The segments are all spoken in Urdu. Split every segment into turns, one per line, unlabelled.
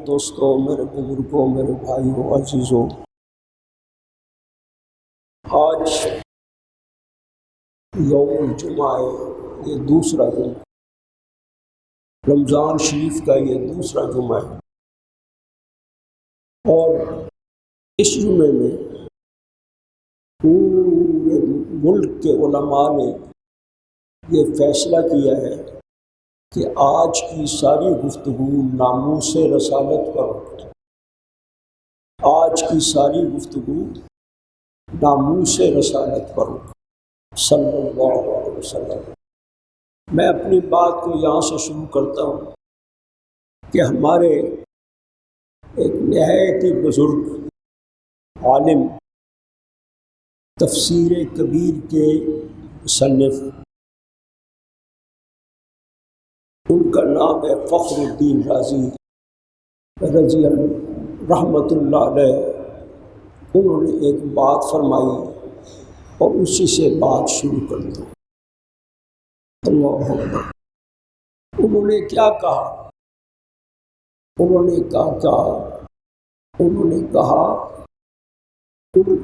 دوستوں، میرے بزرگوں، میرے بھائیوں، عزیزوں، آج یوم الجمعہ ہے، یہ دوسرا جمعہ، رمضان شریف کا یہ دوسرا جمعہ ہے، اور اس جمعے میں پورے ملک کے علماء نے یہ فیصلہ کیا ہے کہ آج کی ساری گفتگو ناموس رسالت پر ہوگی۔ آج کی ساری گفتگو ناموس رسالت پر ہوگی صلی اللہ علیہ وسلم۔ میں اپنی بات کو یہاں سے شروع کرتا ہوں کہ ہمارے ایک نہایت ہی بزرگ عالم، تفسیر کبیر کے مصنف، ان کا نام ہے فخر الدین رازی رضی اللہ رحمۃ اللہ علیہ۔ انہوں نے ایک بات فرمائی اور اسی سے بات شروع کرتا ہوں۔ اللہ اکبر۔ انہوں نے کیا کہا؟ انہوں نے کہا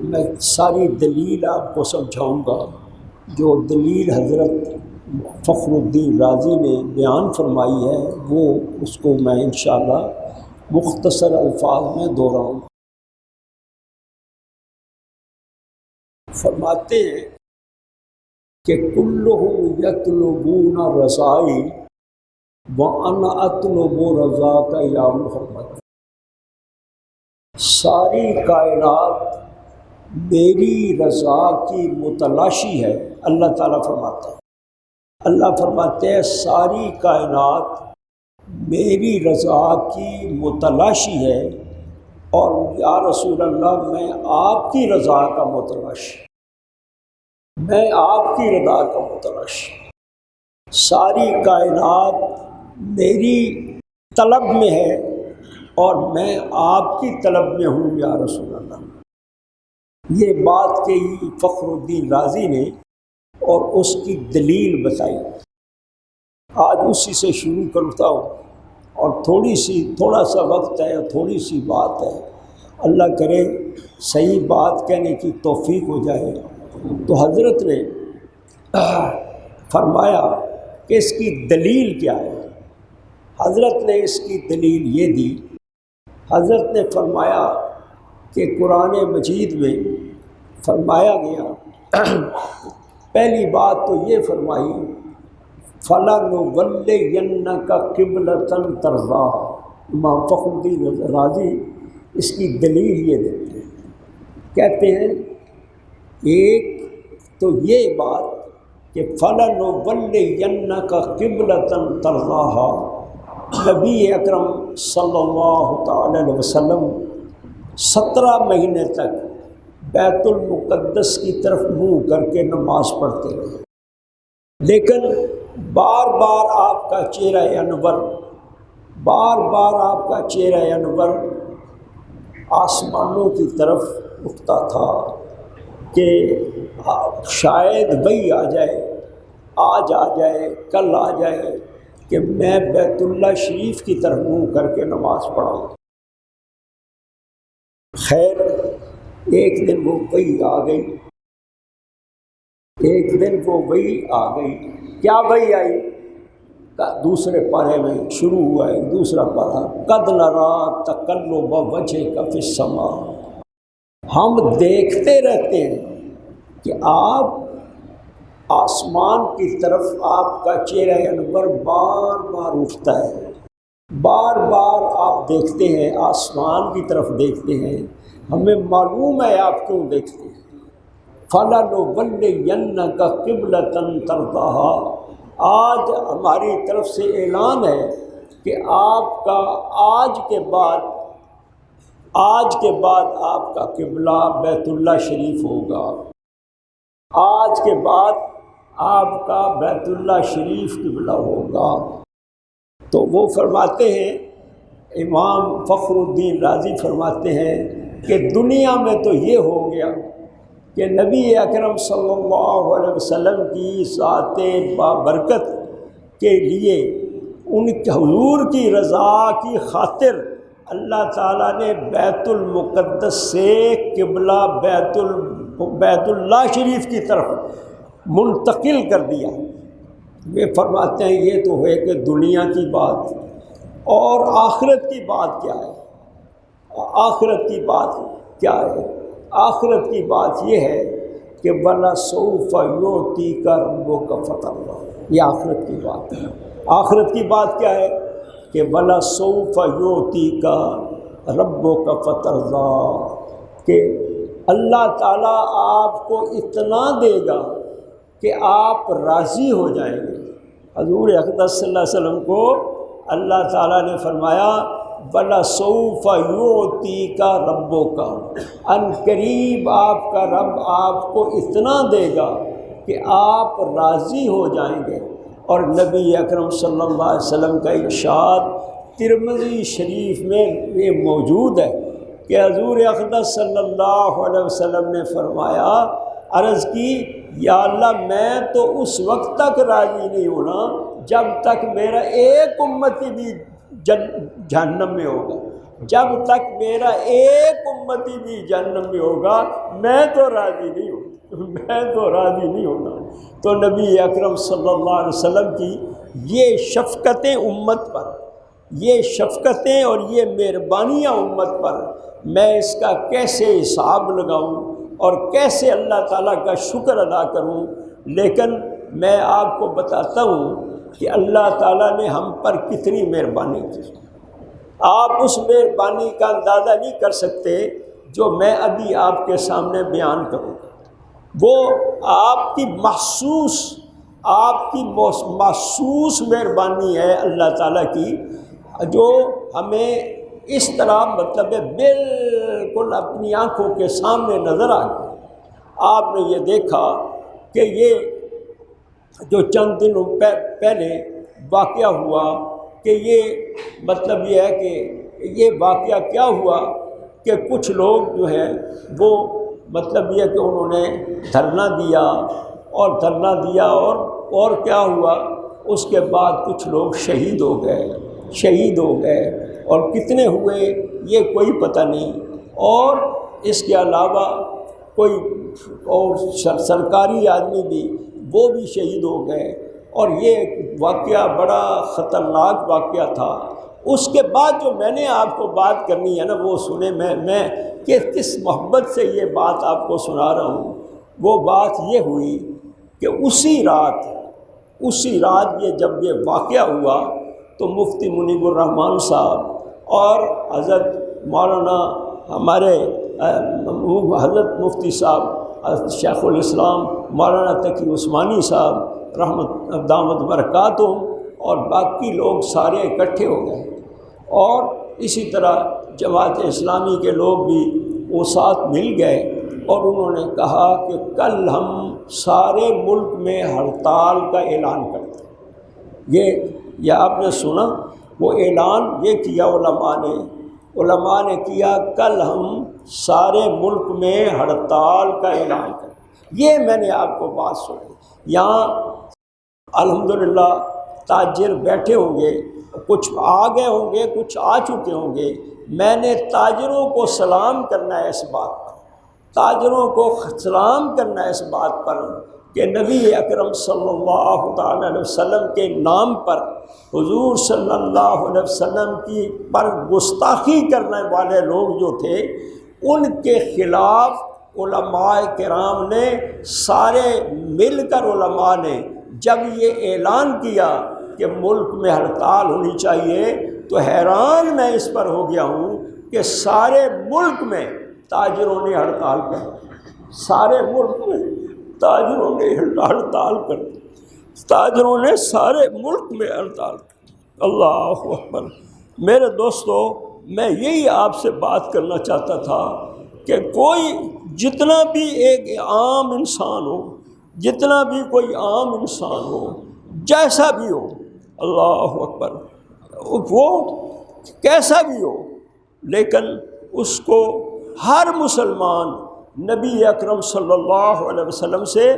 میں ساری دلیل آپ کو سمجھاؤں گا، جو دلیل حضرت فخر الدین رازی نے بیان فرمائی ہے، وہ اس کو میں انشاءاللہ مختصر الفاظ میں دہراؤں گا۔ فرماتے ہیں کہ کلہم یطلبون رضائی وانا اطلب رضاک یا محمد۔ ساری کائنات میری رضا کی متلاشی ہے۔ اللہ تعالیٰ فرماتا ہے، اللہ فرماتے ہیں ساری کائنات میری رضا کی متلاشی ہے، اور یا رسول اللہ میں آپ کی رضا کا متلاشی، میں آپ کی رضا کا متلاشی۔ ساری کائنات میری طلب میں ہے اور میں آپ کی طلب میں ہوں یا رسول اللہ۔ یہ بات کہی فخر الدین رازی نے اور اس کی دلیل بتائی۔ آج اسی سے شروع کرتا ہوں، اور تھوڑا سا وقت ہے، تھوڑی سی بات ہے، اللہ کرے صحیح بات کہنے کی توفیق ہو جائے۔ تو حضرت نے فرمایا کہ اس کی دلیل کیا ہے؟ حضرت نے اس کی دلیل یہ دی، حضرت نے فرمایا کہ قرآن مجید میں فرمایا گیا، پہلی بات تو یہ فرمائی فَلَنُوَلِّيَنَّكَ قِبْلَةً تَرْضَاهَا۔ امام فخر الدین رازی اس کی دلیل یہ دیتے ہیں، کہتے ہیں ایک تو یہ بات کہ فَلَنُوَلِّيَنَّكَ قِبْلَةً تَرْضَاهَا، نبی اکرم صلی اللہ تعالی علیہ وسلم 17 مہینے تک بیت المقدس کی طرف منہ کر کے نماز پڑھتے رہے، لیکن بار بار آپ کا چہرہ انور آسمانوں کی طرف اٹھتا تھا کہ شاید وہی آ جائے، آج آ جائے، کل آ جائے کہ میں بیت اللہ شریف کی طرف منہ کر کے نماز پڑھاؤں۔ خیر، ایک دن وہ وہی آ گئی، کیا وہی آئی؟ دوسرے پارے میں شروع ہوا ہے دوسرا پارہ، قد نرا تقلب وجہک فی السماء۔ ہم دیکھتے رہتے ہیں کہ آپ آسمان کی طرف آپ کا چہرہ انور بار بار اٹھتا ہے، بار بار آپ دیکھتے ہیں، آسمان کی طرف دیکھتے ہیں، ہمیں معلوم ہے آپ کیوں دیکھتے ہیں۔ فَلَنُوَلِّيَنَّكَ قِبْلَةً تَرْضَاهَا، آج ہماری طرف سے اعلان ہے کہ آپ کا آج کے بعد آپ کا قبلہ بیت اللہ شریف ہوگا۔ آج کے بعد آپ کا بیت اللہ شریف قبلہ ہوگا۔ تو وہ فرماتے ہیں، امام فخر الدین رازی فرماتے ہیں کہ دنیا میں تو یہ ہو گیا کہ نبی اکرم صلی اللہ علیہ وسلم کی ذات بابرکت کے لیے ان کے حضور کی رضا کی خاطر اللہ تعالیٰ نے بیت المقدس سے قبلہ بیت اللہ شریف کی طرف منتقل کر دیا۔ وہ فرماتے ہیں یہ تو ہے کہ دنیا کی بات، اور آخرت کی بات کیا ہے؟ آخرت کی بات کیا ہے؟ آخرت کی بات یہ ہے کہ وَلَسَوْفَ يُعْطِيكَ رَبُّكَ فَتَرْضَىٰ، یہ آخرت کی بات ہے۔ آخرت کی بات کیا ہے کہ وَلَسَوْفَ يُعْطِيكَ رَبُّكَ فَتَرْضَىٰ، کہ اللہ تعالیٰ آپ کو اتنا دے گا کہ آپ راضی ہو جائیں گے۔ حضور اقدس صلی اللہ علیہ وسلم کو اللہ تعالیٰ نے فرمایا وَلَسَوْفَ يُعْطِيكَ رَبُّكَ، ان قریب آپ کا رب آپ کو اتنا دے گا کہ آپ راضی ہو جائیں گے۔ اور نبی اکرم صلی اللہ علیہ وسلم کا ارشاد ترمذی شریف میں یہ موجود ہے کہ حضور اقدس صلی اللہ علیہ وسلم نے فرمایا، عرض کی یا اللہ میں تو اس وقت تک راضی نہیں ہونا جب تک میرا ایک امتی بھی جہنم میں ہوگا، جب تک میرا ایک امتی بھی جہنم میں ہوگا میں تو راضی نہیں ہوں، میں تو راضی نہیں ہونا۔ تو نبی اکرم صلی اللہ علیہ وسلم کی یہ شفقتیں امت پر، یہ شفقتیں اور یہ مہربانیاں امت پر، میں اس کا کیسے حساب لگاؤں اور کیسے اللہ تعالیٰ کا شکر ادا کروں۔ لیکن میں آپ کو بتاتا ہوں کہ اللہ تعالیٰ نے ہم پر کتنی مہربانی کی۔ آپ اس مہربانی کا اندازہ نہیں کر سکتے جو میں ابھی آپ کے سامنے بیان کروں گا۔ وہ آپ کی محسوس مہربانی ہے اللہ تعالیٰ کی، جو ہمیں اس طرح مطلب ہے بالکل اپنی آنکھوں کے سامنے نظر آ گئی۔ آپ نے یہ دیکھا کہ یہ جو چند دنوں پہلے واقعہ ہوا کہ یہ مطلب یہ ہے کہ یہ واقعہ کیا ہوا کہ کچھ لوگ جو ہیں وہ مطلب یہ کہ انہوں نے دھرنا دیا اور کیا ہوا، اس کے بعد کچھ لوگ شہید ہو گئے اور کتنے ہوئے یہ کوئی پتہ نہیں، اور اس کے علاوہ کوئی اور سرکاری آدمی بھی وہ بھی شہید ہو گئے، اور یہ واقعہ بڑا خطرناک واقعہ تھا۔ اس کے بعد جو میں نے آپ کو بات کرنی ہے نا وہ سنیں، میں کہ کس محبت سے یہ بات آپ کو سنا رہا ہوں۔ وہ بات یہ ہوئی کہ اسی رات یہ جب یہ واقعہ ہوا تو مفتی منیب الرحمن صاحب اور حضرت مولانا ہمارے حضرت مفتی صاحب شیخ الاسلام مولانا تقی عثمانی صاحب رحمت دامت برکاتہم اور باقی لوگ سارے اکٹھے ہو گئے، اور اسی طرح جماعت اسلامی کے لوگ بھی وہ ساتھ مل گئے، اور انہوں نے کہا کہ کل ہم سارے ملک میں ہڑتال کا اعلان کرتے ہیں۔ یہ آپ نے سنا، وہ اعلان یہ کیا علماء نے کیا کل ہم سارے ملک میں ہڑتال کا اعلان کریں۔ یہ میں نے آپ کو بات سنی۔ یہاں الحمدللہ تاجر بیٹھے ہوں گے، کچھ آ گئے ہوں گے، کچھ آ چکے ہوں گے۔ میں نے تاجروں کو سلام کرنا ہے اس بات پر، تاجروں کو سلام کرنا ہے اس بات پر کہ نبی اکرم صلی اللہ تعالی علیہ وسلم کے نام پر، حضور صلی اللہ علیہ وسلم کی پر گستاخی کرنے والے لوگ جو تھے ان کے خلاف علماء کرام نے سارے مل کر علماء نے جب یہ اعلان کیا کہ ملک میں ہڑتال ہونی چاہیے تو حیران میں اس پر ہو گیا ہوں کہ سارے ملک میں تاجروں نے ہڑتال کر دی، سارے ملک میں تاجروں نے ہڑتال کر دی، تاجروں نے سارے ملک میں ہڑتال کر دی۔ اللہ اکبر۔ میرے دوستو، میں یہی آپ سے بات کرنا چاہتا تھا کہ کوئی جتنا بھی ایک عام انسان ہو، جتنا بھی کوئی عام انسان ہو، جیسا بھی ہو، اللہ اکبر، وہ کیسا بھی ہو، لیکن اس کو ہر مسلمان نبی اکرم صلی اللہ علیہ وسلم سے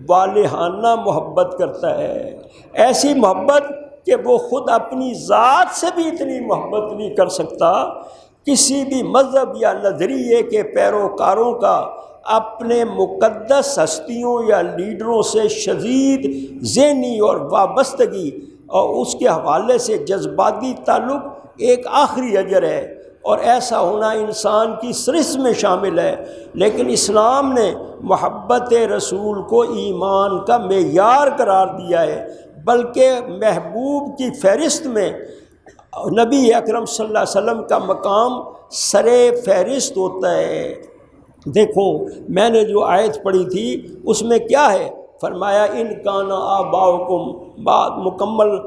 والہانہ محبت کرتا ہے، ایسی محبت کہ وہ خود اپنی ذات سے بھی اتنی محبت نہیں کر سکتا، کسی بھی مذہب یا نظریے کے پیروکاروں کا اپنے مقدس ہستیوں یا لیڈروں سے شدید ذہنی اور وابستگی اور اس کے حوالے سے جذباتی تعلق ایک آخری اجر ہے، اور ایسا ہونا انسان کی فہرست میں شامل ہے۔ لیکن اسلام نے محبت رسول کو ایمان کا معیار قرار دیا ہے، بلکہ محبوب کی فہرست میں نبی اکرم صلی اللہ علیہ وسلم کا مقام سر فہرست ہوتا ہے۔ دیکھو میں نے جو آیت پڑھی تھی اس میں کیا ہے، فرمایا ان کان آباؤکم، بات مکمل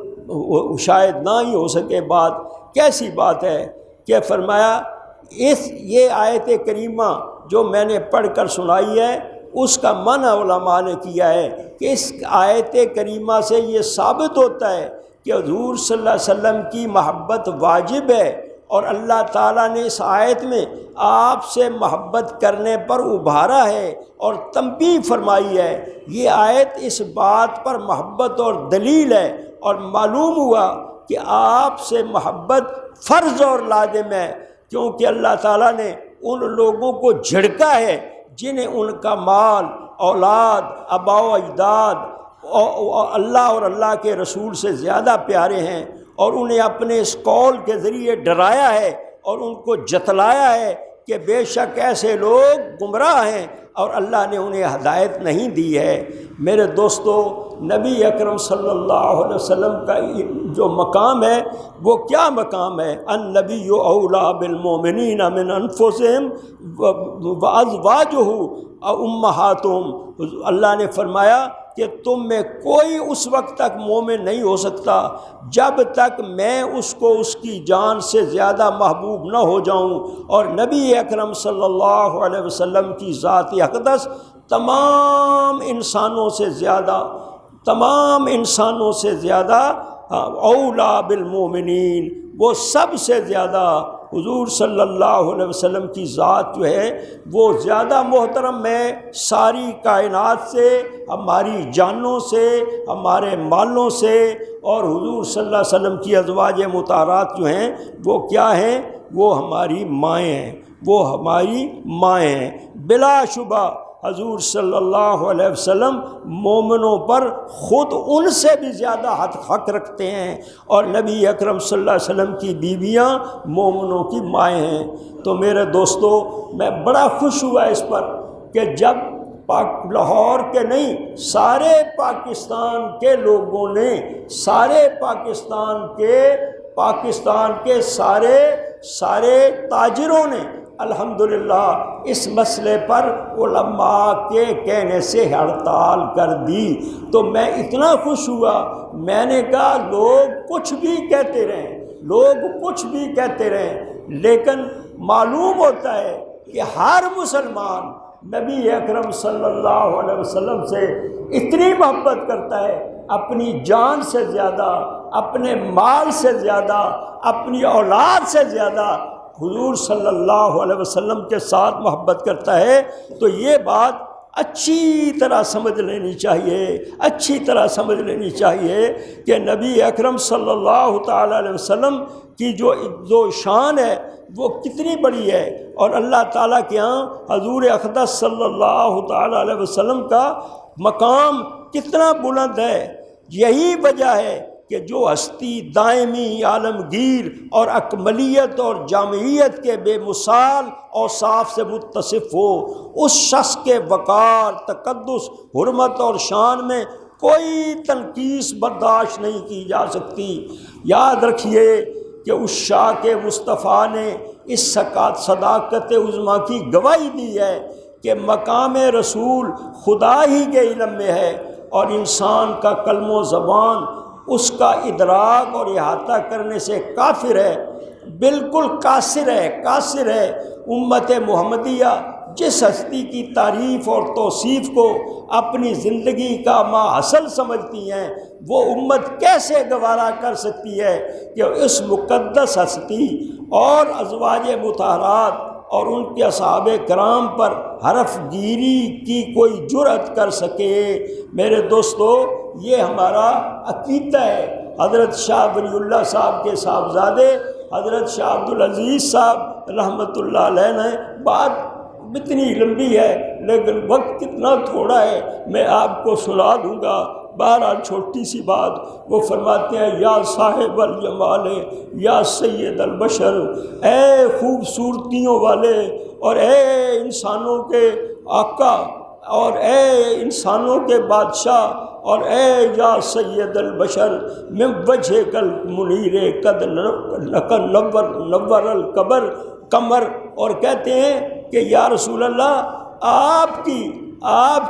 شاید نہ ہی ہو سکے، بات کیسی بات ہے کہ فرمایا یہ آیت کریمہ جو میں نے پڑھ کر سنائی ہے اس کا معنی علماء نے کیا ہے کہ اس آیت کریمہ سے یہ ثابت ہوتا ہے کہ حضور صلی اللہ علیہ وسلم کی محبت واجب ہے، اور اللہ تعالیٰ نے اس آیت میں آپ سے محبت کرنے پر ابھارا ہے اور تنبیہ فرمائی ہے۔ یہ آیت اس بات پر محبت اور دلیل ہے، اور معلوم ہوا کہ آپ سے محبت فرض اور لازم ہے، کیونکہ اللہ تعالیٰ نے ان لوگوں کو جھڑکا ہے جنہیں ان کا مال، اولاد، آباء و اجداد اللہ اور اللہ کے رسول سے زیادہ پیارے ہیں، اور انہیں اپنے اس قول کے ذریعے ڈرایا ہے اور ان کو جتلایا ہے کہ بے شک ایسے لوگ گمراہ ہیں اور اللہ نے انہیں ہدایت نہیں دی ہے۔ میرے دوستو، نبی اکرم صلی اللہ علیہ وسلم کا جو مقام ہے وہ کیا مقام ہے؟ النبی اولیٰ بالمؤمنین من انفسہم وازواجہ امہاتہم۔ اللہ نے فرمایا کہ تم میں کوئی اس وقت تک مومن نہیں ہو سکتا جب تک میں اس کو اس کی جان سے زیادہ محبوب نہ ہو جاؤں، اور نبی اکرم صلی اللہ علیہ وسلم کی ذات اقدس تمام انسانوں سے زیادہ اولیٰ بالمؤمنین، وہ سب سے زیادہ حضور صلی اللہ علیہ وسلم کی ذات جو ہے وہ زیادہ محترم ہے ساری کائنات سے، ہماری جانوں سے، ہمارے مالوں سے، اور حضور صلی اللہ علیہ وسلم کی ازواج مطہرات جو ہیں وہ کیا ہیں؟ وہ ہماری مائیں ہیں۔ بلا شبہ حضور صلی اللہ علیہ وسلم مومنوں پر خود ان سے بھی زیادہ حق رکھتے ہیں، اور نبی اکرم صلی اللہ علیہ وسلم کی بیویاں مومنوں کی مائیں ہیں۔ تو میرے دوستو، میں بڑا خوش ہوا اس پر کہ جب لاہور کے نہیں، سارے پاکستان کے لوگوں نے، سارے پاکستان کے سارے تاجروں نے الحمدللہ اس مسئلے پر علماء کے کہنے سے ہڑتال کر دی۔ تو میں اتنا خوش ہوا، میں نے کہا لوگ کچھ بھی کہتے رہیں، لیکن معلوم ہوتا ہے کہ ہر مسلمان نبی اکرم صلی اللہ علیہ وسلم سے اتنی محبت کرتا ہے، اپنی جان سے زیادہ، اپنے مال سے زیادہ، اپنی اولاد سے زیادہ حضور صلی اللہ علیہ وسلم کے ساتھ محبت کرتا ہے۔ تو یہ بات اچھی طرح سمجھ لینی چاہیے کہ نبی اکرم صلی اللہ تعالی علیہ وسلم کی جو شان ہے وہ کتنی بڑی ہے، اور اللہ تعالیٰ کے ہاں حضور اقدس صلی اللہ تعالی علیہ وسلم کا مقام کتنا بلند ہے۔ یہی وجہ ہے کہ جو ہستی دائمی، عالمگیر اور اکملیت اور جامعیت کے بے مثال اوصاف سے متصف ہو، اس شخص کے وقار، تقدس، حرمت اور شان میں کوئی تنقیص برداشت نہیں کی جا سکتی۔ یاد رکھیے کہ اس شاہ کے مصطفیٰ نے اس صداقت عظمیٰ کی گواہی دی ہے کہ مقام رسول خدا ہی کے علم میں ہے، اور انسان کا قلم و زبان اس کا ادراک اور احاطہ کرنے سے کافر ہے، بالکل قاصر ہے۔ امت محمدیہ جس ہستی کی تعریف اور توصیف کو اپنی زندگی کا ماحصل سمجھتی ہیں، وہ امت کیسے گوارا کر سکتی ہے کہ اس مقدس ہستی اور ازواج مطہرات اور ان کے اصحاب کرام پر حرف گیری کی کوئی جرأت کر سکے؟ میرے دوستو، یہ ہمارا عقیدہ ہے حضرت شاہ ولی اللہ صاحب کے صاحبزادے حضرت شاہ عبدالعزیز صاحب رحمۃ اللہ علیہ نے بات اتنی لمبی ہے لیکن وقت کتنا تھوڑا ہے، میں آپ کو سنا دوں گا۔ بہرحال چھوٹی سی بات، وہ فرماتے ہیں یا صاحب الجمال یا سید البشر، اے خوبصورتیوں والے اور اے انسانوں کے آقا اور اے انسانوں کے بادشاہ اور اے یا سید البشر من وجہ کل منیر قد نور القبر قمر، اور کہتے ہیں کہ یا رسول اللہ آپ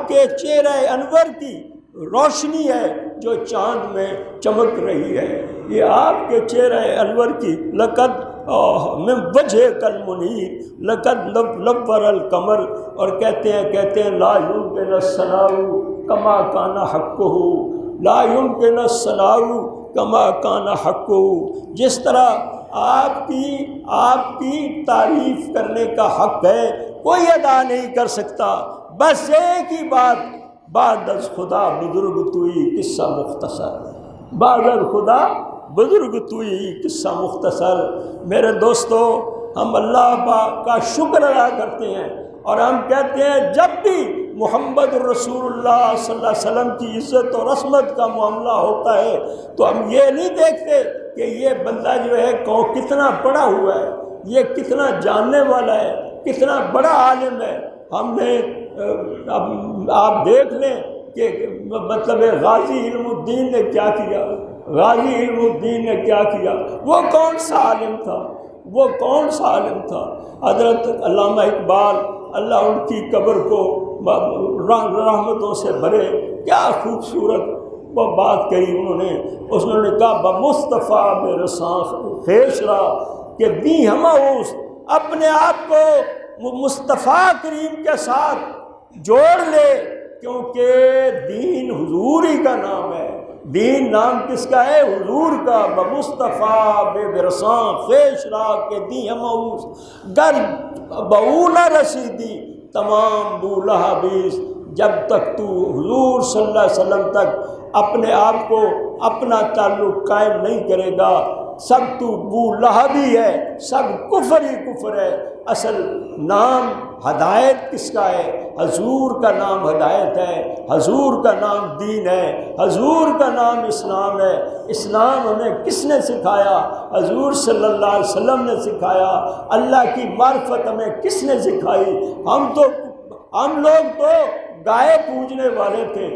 کے چہرہ انور کی روشنی ہے جو چاند میں چمک رہی ہے، یہ آپ کے چہرہ انور کی لقد من وجہ کل منیر لقد نور القمر، اور کہتے ہیں لا یمکن الثناء کما کان حقہ، لا یمکن الثناء کما کان حقہ، جس طرح آپ کی تعریف کرنے کا حق ہے کوئی ادا نہیں کر سکتا، بس ایک ہی بات، بعد از خدا بزرگ توئی قصہ مختصر، بعد از خدا بزرگ توئی قصہ مختصر۔ میرے دوستو، ہم اللہ پاک کا شکر ادا کرتے ہیں اور ہم کہتے ہیں جب بھی محمد رسول اللہ صلی اللہ علیہ وسلم کی عزت اور عصمت کا معاملہ ہوتا ہے تو ہم یہ نہیں دیکھتے کہ یہ بندہ جو ہے کتنا پڑھا ہوا ہے، یہ کتنا جاننے والا ہے، کتنا بڑا عالم ہے۔ ہم نے آپ دیکھ لیں کہ مطلب غازی علم الدین نے کیا کیا، غازی علم الدین نے کیا کیا، وہ کون سا عالم تھا، وہ کون سا عالم تھا۔ حضرت علامہ اقبال اللہ ان کی قبر کو رحمتوں سے بھرے، کیا خوبصورت وہ بات کہی انہوں نے کہا بمصطفیٰ میں رساں خیش را کہ دی ہماؤس، اپنے آپ کو مصطفیٰ کریم کے ساتھ جوڑ لے، کیونکہ دین حضور ہی کا نام ہے، دین نام کس کا ہے؟ حضور کا۔ بمصطفیٰ بے برساں خیش را کہ دی ہماؤس گر بہو نہ رسیدی تمام بولہ بیس، جب تک تو حضور صلی اللہ علیہ وسلم تک اپنے آپ کو اپنا تعلق قائم نہیں کرے گا، سب تو بو لہبی ہے، سب کفر ہی کفر ہے۔ اصل نام ہدایت کس کا ہے؟ حضور کا نام ہدایت ہے، حضور کا نام دین ہے، حضور کا نام اسلام ہے۔ اسلام ہمیں کس نے سکھایا؟ حضور صلی اللہ علیہ وسلم نے سکھایا۔ اللہ کی معرفت ہمیں کس نے سکھائی؟ ہم لوگ تو گائے پوجنے والے تھے،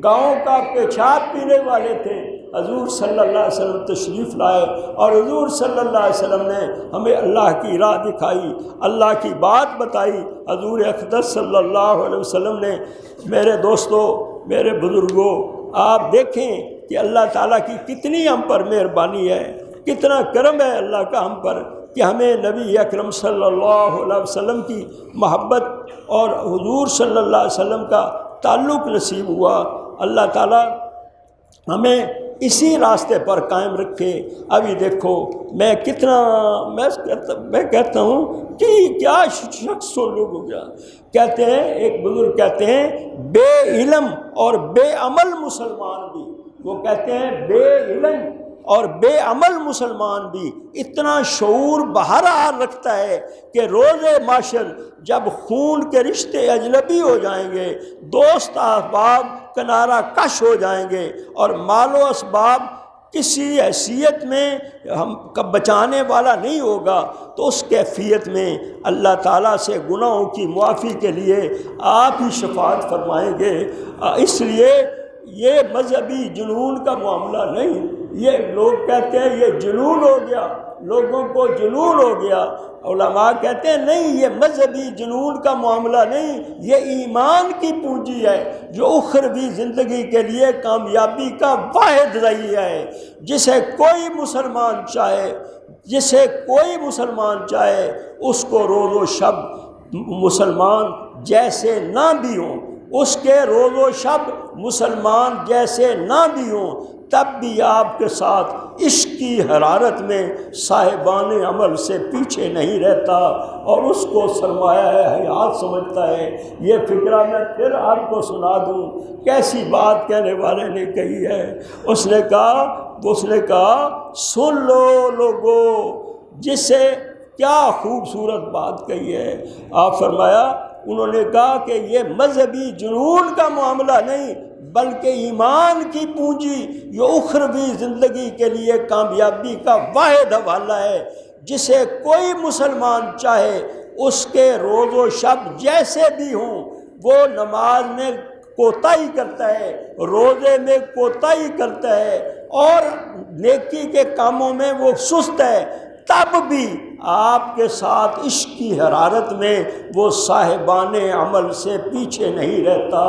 گاؤں کا پیشاب پینے والے تھے۔ حضور صلی اللہ علیہ وسلم تشریف لائے اور حضور صلی اللہ علیہ وسلم نے ہمیں اللہ کی راہ دکھائی، اللہ کی بات بتائی۔ حضور اقدس صلی اللہ علیہ وسلم نے، میرے دوستو، میرے بزرگوں، آپ دیکھیں کہ اللہ تعالیٰ کی کتنی ہم پر مہربانی ہے، کتنا کرم ہے اللہ کا ہم پر کہ ہمیں نبی اکرم صلی اللہ علیہ وسلم کی محبت اور حضور صلی اللہ علیہ وسلم کا تعلق نصیب ہوا۔ اللہ تعالیٰ ہمیں اسی راستے پر قائم رکھے۔ ابھی دیکھو میں کہتا ہوں کہ کیا شخص لوگ ہو گیا، کہتے ہیں، ایک بزرگ کہتے ہیں بے علم اور بے عمل مسلمان بھی، وہ کہتے ہیں بے علم اور بے عمل مسلمان بھی اتنا شعور بہرحال رکھتا ہے کہ روز معاشر جب خون کے رشتے اجنبی ہو جائیں گے، دوست احباب کنارہ کش ہو جائیں گے اور مال و اسباب کسی حیثیت میں ہم بچانے والا نہیں ہوگا، تو اس کیفیت میں اللہ تعالیٰ سے گناہوں کی معافی کے لیے آپ ہی شفاعت فرمائیں گے۔ اس لیے یہ مذہبی جنون کا معاملہ نہیں، یہ لوگ کہتے ہیں یہ جنون ہو گیا، لوگوں کو جنون ہو گیا۔ علماء کہتے ہیں نہیں، یہ مذہبی جنون کا معاملہ نہیں، یہ ایمان کی پونجی ہے جو اخروی زندگی کے لیے کامیابی کا واحد ذریعہ ہے۔ جسے کوئی مسلمان چاہے اس کو روز و شب مسلمان جیسے نہ بھی ہوں، اس کے روز و شب مسلمان جیسے نہ بھی ہوں، تب بھی آپ کے ساتھ عشق کی حرارت میں صاحبان عمل سے پیچھے نہیں رہتا اور اس کو سرمایہ حیات سمجھتا ہے۔ یہ فکرہ میں پھر آپ کو سنا دوں، کیسی بات کہنے والے نے کہی ہے۔ اس نے کہا اس نے کہا سن لو لوگو، جس سے کیا خوبصورت بات کہی ہے۔ آپ فرمایا، انہوں نے کہا کہ یہ مذہبی جنون کا معاملہ نہیں بلکہ ایمان کی پونجی، یہ اخروی زندگی کے لیے کامیابی کا واحد حوالہ ہے، جسے کوئی مسلمان چاہے اس کے روز و شب جیسے بھی ہوں، وہ نماز میں کوتاہی کرتا ہے، روزے میں کوتاہی کرتا ہے اور نیکی کے کاموں میں وہ سست ہے، تب بھی آپ کے ساتھ عشق کی حرارت میں وہ صاحبان عمل سے پیچھے نہیں رہتا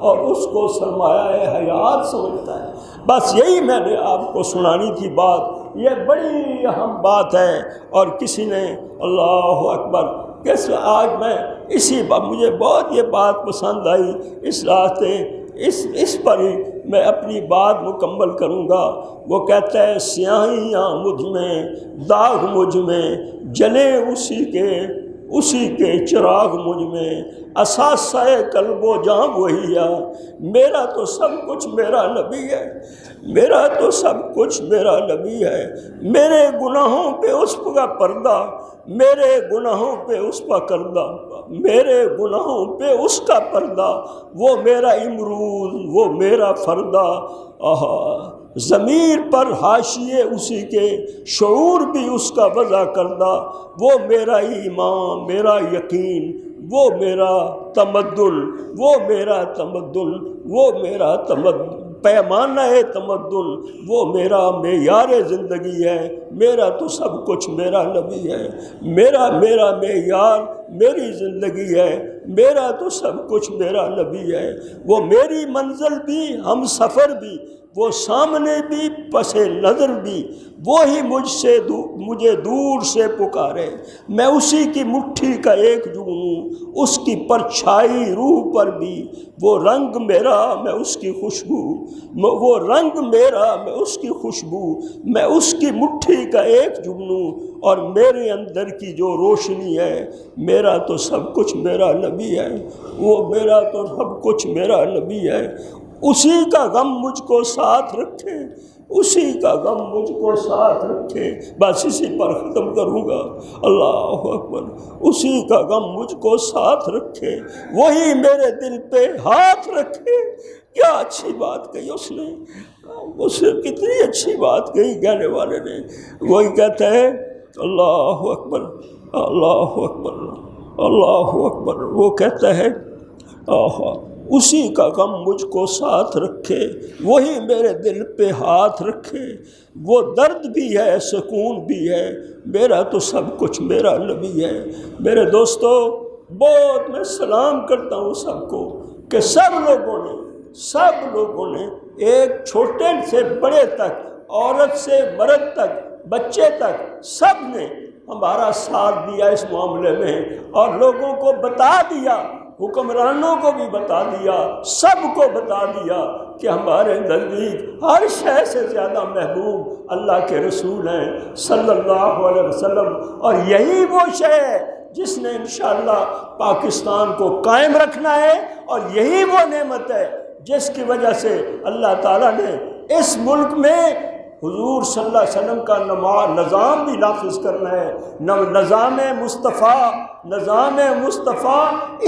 اور اس کو سرمایہ حیات سمجھتا ہے۔ بس یہی میں نے آپ کو سنانی تھی بات، یہ بڑی اہم بات ہے۔ اور کسی نے اللہ اکبر، کس آج میں اسی مجھے بہت یہ بات پسند آئی، اس راستے اس پر ہی میں اپنی بات مکمل کروں گا۔ وہ کہتا ہے سیاہیاں مجھ میں، داغ مجھ میں، جلے اسی کے چراغ مجھ میں، اثاثہ قلب و جاں وہی ہے، میرا تو سب کچھ میرا نبی ہے، میرا تو سب کچھ میرا نبی ہے، میرے گناہوں پہ اس کا پردہ، میرے گناہوں پہ اس کا پردہ، میرے گناہوں پہ اس کا پردہ، وہ میرا امروز، وہ میرا فردہ، ضمیر پر حاشیے اسی کے، شعور بھی اس کا وضع کردہ، وہ میرا ایمان، میرا یقین، وہ میرا تمدن، وہ میرا تمدن، وہ میرا تمدن، پیمانہ تمدن، وہ میرا معیار زندگی ہے، میرا تو سب کچھ میرا نبی ہے، میرا معیار میری زندگی ہے، میرا تو سب کچھ میرا نبی ہے، وہ میری منزل بھی، ہم سفر بھی، وہ سامنے بھی پس نظر بھی، وہی مجھے دور سے پکارے، میں اسی کی مٹھی کا ایک جگنوں، اس کی پرچھائی روح پر بھی، وہ رنگ میرا میں اس کی خوشبو، وہ رنگ میرا میں اس کی خوشبو، میں اس کی مٹھی کا ایک جگنوں، اور میرے اندر کی جو روشنی ہے، میرا تو سب کچھ میرا نبی ہے، وہ میرا تو سب کچھ میرا نبی ہے، اسی کا غم مجھ کو ساتھ رکھے، اسی کا غم مجھ کو ساتھ رکھے، بس اسی پر ختم کروں گا، اللہ اکبر، اسی کا غم مجھ کو ساتھ رکھے، وہی میرے دل پہ ہاتھ رکھے۔ کیا اچھی بات کہی اس نے، اس نے کتنی اچھی بات کہی کہنے والے نے، وہی کہتا ہے اللہ اکبر، اللہ اکبر، اللہ اکبر، وہ کہتا ہے اسی کا غم مجھ کو ساتھ رکھے، وہی میرے دل پہ ہاتھ رکھے، وہ درد بھی ہے سکون بھی ہے، میرا تو سب کچھ میرا نبی ہے۔ میرے دوستو، بہت میں سلام کرتا ہوں سب کو کہ سب لوگوں نے ایک چھوٹے سے بڑے تک، عورت سے مرد تک، بچے تک، سب نے ہمارا ساتھ دیا اس معاملے میں، اور لوگوں کو بتا دیا، حکمرانوں کو بھی بتا دیا، سب کو بتا دیا کہ ہمارے نزدیک ہر شے سے زیادہ محبوب اللہ کے رسول ہیں صلی اللہ علیہ وسلم، اور یہی وہ شے ہے جس نے انشاءاللہ پاکستان کو قائم رکھنا ہے، اور یہی وہ نعمت ہے جس کی وجہ سے اللہ تعالیٰ نے اس ملک میں حضور صلی اللہ علیہ وسلم کا نظام بھی نافذ کرنا ہے، نظام مصطفیٰ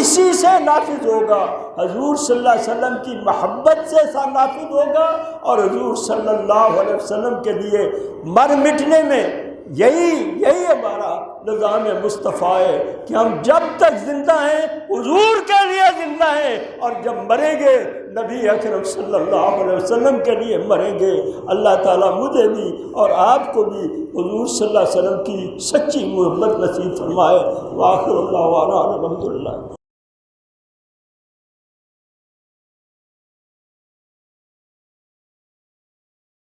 اسی سے نافذ ہوگا، حضور صلی اللہ علیہ وسلم کی محبت سے نافذ ہوگا، اور حضور صلی اللہ علیہ وسلم کے لیے مر مٹنے میں یہی ہمارا نظام مصطفیٰ ہے کہ ہم جب تک زندہ ہیں حضور کے لیے زندہ ہیں، اور جب مریں گے نبی اکرم صلی اللہ علیہ وسلم کے لیے مریں گے۔ اللہ تعالیٰ مجھے بھی اور آپ کو بھی حضور صلی اللہ علیہ وسلم کی سچی محبت نصیب فرمائے۔ وآخر دعوانا الحمدللہ۔